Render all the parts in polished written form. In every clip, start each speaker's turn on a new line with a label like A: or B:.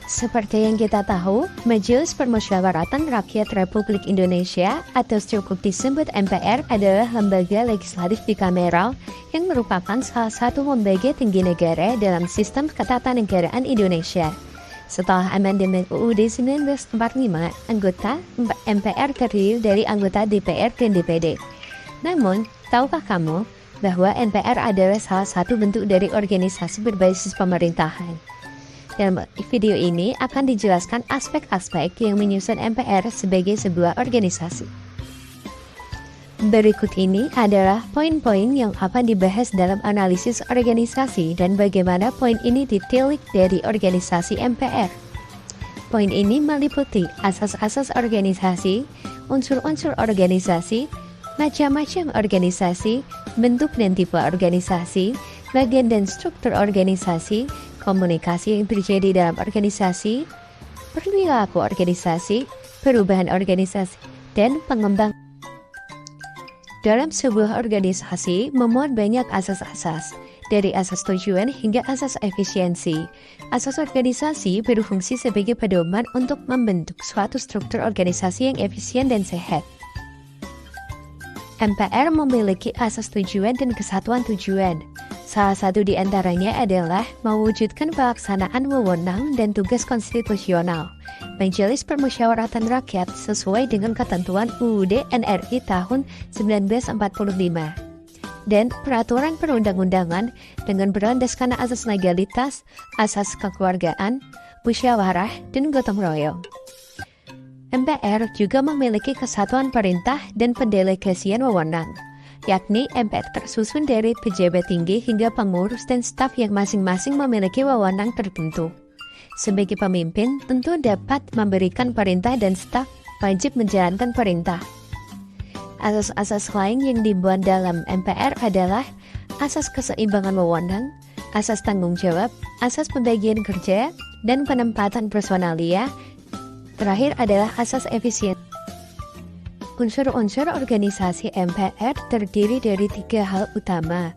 A: Seperti yang kita tahu, Majelis Permusyawaratan Rakyat Republik Indonesia atau cukup disebut MPR adalah lembaga legislatif bicameral yang merupakan salah satu lembaga tinggi negara dalam sistem ketatanegaraan Indonesia. Setelah amandemen UUD 1945, anggota MPR terdiri dari anggota DPR dan DPD. Namun, tahukah kamu bahwa MPR adalah salah satu bentuk dari organisasi berbasis pemerintahan? Dalam video ini akan dijelaskan aspek-aspek yang menyusun MPR sebagai sebuah organisasi. Berikut ini adalah poin-poin yang akan dibahas dalam analisis organisasi dan bagaimana poin ini ditilik dari organisasi MPR. Poin ini meliputi asas-asas organisasi, unsur-unsur organisasi, macam-macam organisasi, bentuk dan tipe organisasi, bagian dan struktur organisasi, komunikasi yang terjadi dalam organisasi, perilaku organisasi, perubahan organisasi, dan pengembangan. Dalam sebuah organisasi memuat banyak asas-asas, dari asas tujuan hingga asas efisiensi. Asas organisasi berfungsi sebagai pedoman untuk membentuk suatu struktur organisasi yang efisien dan sehat. MPR memiliki asas tujuan dan kesatuan tujuan. Salah satu di antaranya adalah mewujudkan pelaksanaan wewenang dan tugas konstitusional Majelis Permusyawaratan Rakyat sesuai dengan ketentuan UUD NRI tahun 1945 dan peraturan perundang-undangan dengan berlandaskan asas legalitas, asas kekeluargaan, musyawarah, dan gotong royong. MPR juga memiliki kesatuan perintah dan pendelegasian wewenang, yakni MPR tersusun dari pejabat tinggi hingga pengurus dan staf yang masing-masing memiliki wewenang tertentu. Sebagai pemimpin, tentu dapat memberikan perintah dan staf wajib menjalankan perintah. Asas-asas lain yang dibuat dalam MPR adalah asas keseimbangan wewenang, asas tanggung jawab, asas pembagian kerja, dan penempatan personalia. Terakhir adalah asas efisien. Unsur-unsur organisasi MPR terdiri dari 3 hal utama,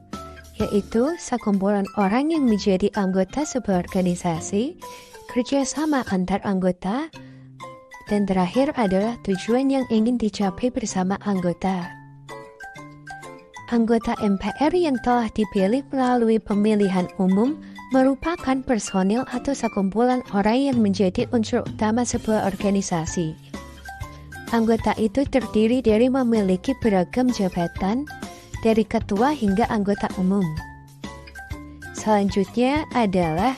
A: yaitu sekumpulan orang yang menjadi anggota sebuah organisasi, kerjasama antar anggota, dan terakhir adalah tujuan yang ingin dicapai bersama anggota. Anggota MPR yang telah dipilih melalui pemilihan umum merupakan personil atau sekumpulan orang yang menjadi unsur utama sebuah organisasi. Anggota itu terdiri dari memiliki beragam jabatan, dari ketua hingga anggota umum. Selanjutnya adalah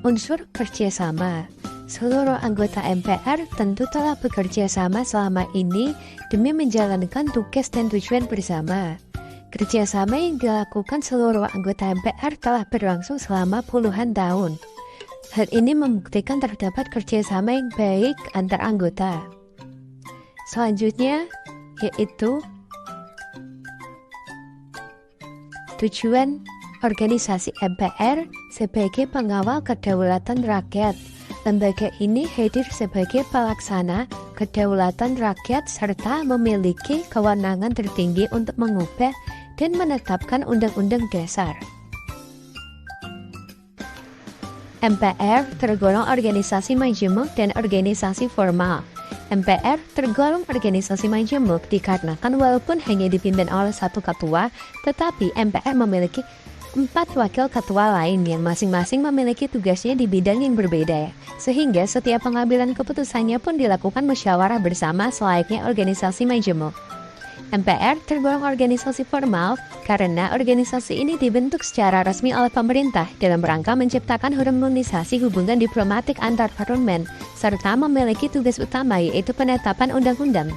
A: unsur kerjasama. Seluruh anggota MPR tentu telah bekerja sama selama ini demi menjalankan tugas dan tujuan bersama. Kerjasama yang dilakukan seluruh anggota MPR telah berlangsung selama puluhan tahun. Hal ini membuktikan terdapat kerjasama yang baik antar anggota. Selanjutnya yaitu tujuan organisasi MPR sebagai pengawal kedaulatan rakyat. Lembaga ini hadir sebagai pelaksana kedaulatan rakyat serta memiliki kewenangan tertinggi untuk mengubah dan menetapkan undang-undang dasar. MPR tergolong organisasi majemuk dan organisasi formal. MPR tergolong organisasi majemuk dikarenakan walaupun hanya dipimpin oleh satu ketua, tetapi MPR memiliki 4 wakil ketua lain yang masing-masing memiliki tugasnya di bidang yang berbeda, sehingga setiap pengambilan keputusannya pun dilakukan musyawarah bersama selayaknya organisasi majemuk. MPR tergolong organisasi formal karena organisasi ini dibentuk secara resmi oleh pemerintah dalam rangka menciptakan harmonisasi hubungan diplomatik antar parlemen serta memiliki tugas utama yaitu penetapan undang-undang.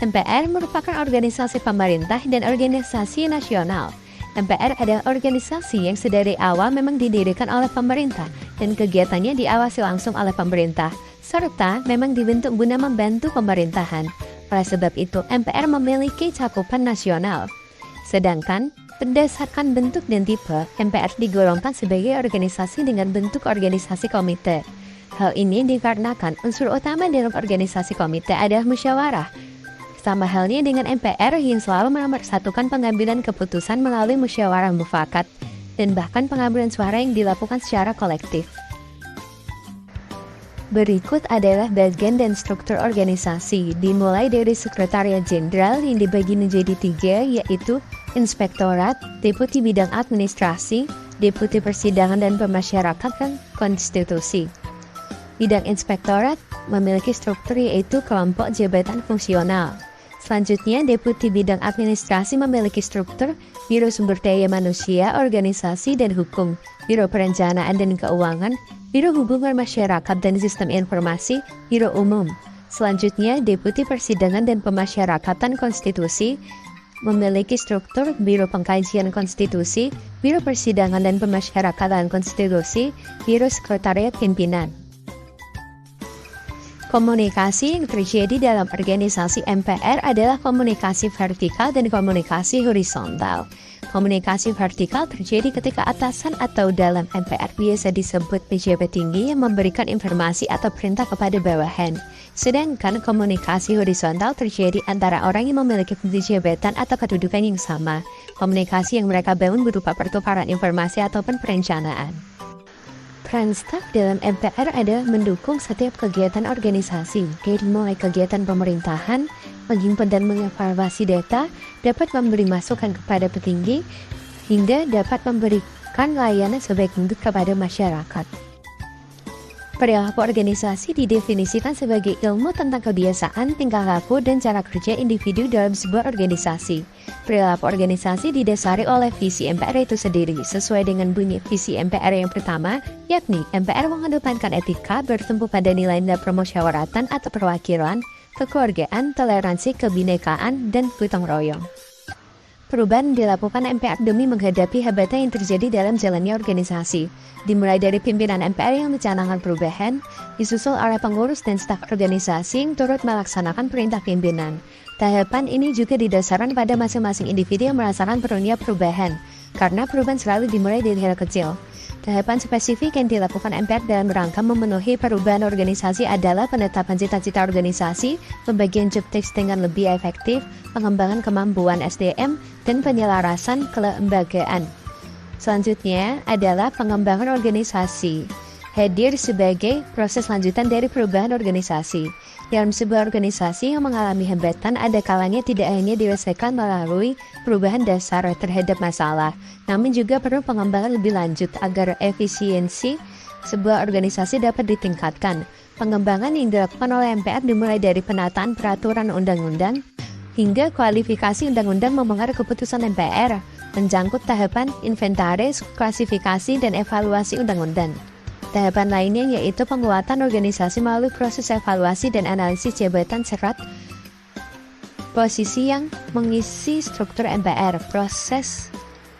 A: MPR merupakan organisasi pemerintah dan organisasi nasional. MPR adalah organisasi yang sedari awal memang didirikan oleh pemerintah dan kegiatannya diawasi langsung oleh pemerintah, serta memang dibentuk guna membantu pemerintahan. Oleh sebab itu, MPR memiliki cakupan nasional. Sedangkan, berdasarkan bentuk dan tipe, MPR digolongkan sebagai organisasi dengan bentuk organisasi komite. Hal ini dikarenakan unsur utama dalam organisasi komite adalah musyawarah. Sama halnya dengan MPR yang selalu menomor-satukan pengambilan keputusan melalui musyawarah mufakat dan bahkan pengambilan suara yang dilakukan secara kolektif. Berikut adalah bagian dan struktur organisasi, dimulai dari Sekretariat Jenderal yang dibagi menjadi 3, yaitu Inspektorat, Deputi Bidang Administrasi, Deputi Persidangan dan Pemasyarakatan Konstitusi. Bidang Inspektorat memiliki struktur yaitu kelompok jabatan fungsional. Selanjutnya, Deputi Bidang Administrasi memiliki struktur Biro Sumber Daya Manusia, Organisasi dan Hukum, Biro Perencanaan dan Keuangan, Biro Hubungan Masyarakat dan Sistem Informasi, Biro Umum. Selanjutnya, Deputi Persidangan dan Pemasyarakatan Konstitusi memiliki struktur Biro Pengkajian Konstitusi, Biro Persidangan dan Pemasyarakatan Konstitusi, Biro Sekretariat Pimpinan. Komunikasi yang terjadi dalam organisasi MPR adalah komunikasi vertikal dan komunikasi horizontal. Komunikasi vertikal terjadi ketika atasan atau dalam MPR biasa disebut pejabat tinggi yang memberikan informasi atau perintah kepada bawahan. Sedangkan komunikasi horizontal terjadi antara orang yang memiliki fungsi jabatan atau kedudukan yang sama. Komunikasi yang mereka bangun berupa pertukaran informasi ataupun perencanaan. Peran staf dalam MPR adalah mendukung setiap kegiatan organisasi, dari mulai kegiatan pemerintahan, menyimpan dan mengevaluasi data, dapat memberi masukan kepada petinggi, hingga dapat memberikan layanan sebaik mungkin kepada masyarakat. Perilaku organisasi didefinisikan sebagai ilmu tentang kebiasaan, tingkah laku, dan cara kerja individu dalam sebuah organisasi. Perilaku organisasi didasari oleh visi MPR itu sendiri, sesuai dengan bunyi visi MPR yang pertama, yakni MPR mengedepankan etika bertumpu pada nilai-nilai permusyawaratan atau perwakilan, kekeluargaan, toleransi, kebinekaan, dan gotong royong. Perubahan dilakukan MPR demi menghadapi hambatan yang terjadi dalam jalannya organisasi. Dimulai dari pimpinan MPR yang mencanangkan perubahan, disusul oleh pengurus dan staf organisasi yang turut melaksanakan perintah pimpinan. Tahapan ini juga didasarkan pada masing-masing individu yang merasakan perlunya perubahan, karena perubahan selalu dimulai dari hal kecil. Tahapan spesifik yang dilakukan MPR dalam rangka memenuhi perubahan organisasi adalah penetapan cita-cita organisasi, pembagian job desk dengan lebih efektif, pengembangan kemampuan SDM, dan penyelarasan kelembagaan. Selanjutnya adalah pengembangan organisasi. Hadir sebagai proses lanjutan dari perubahan organisasi. Dalam sebuah organisasi yang mengalami hambatan, ada kalanya tidak hanya diselesaikan melalui perubahan dasar terhadap masalah, namun juga perlu pengembangan lebih lanjut agar efisiensi sebuah organisasi dapat ditingkatkan. Pengembangan yang dilakukan oleh MPR dimulai dari penataan peraturan undang-undang hingga kualifikasi undang-undang memengaruhi keputusan MPR, menjangkut tahapan inventaris, klasifikasi, dan evaluasi undang-undang. Tahapan lainnya yaitu penguatan organisasi melalui proses evaluasi dan analisis jabatan serta posisi yang mengisi struktur MPR. Proses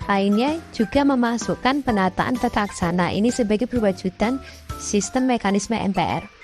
A: lainnya juga memasukkan penataan tata laksana ini sebagai perwujudan sistem mekanisme MPR.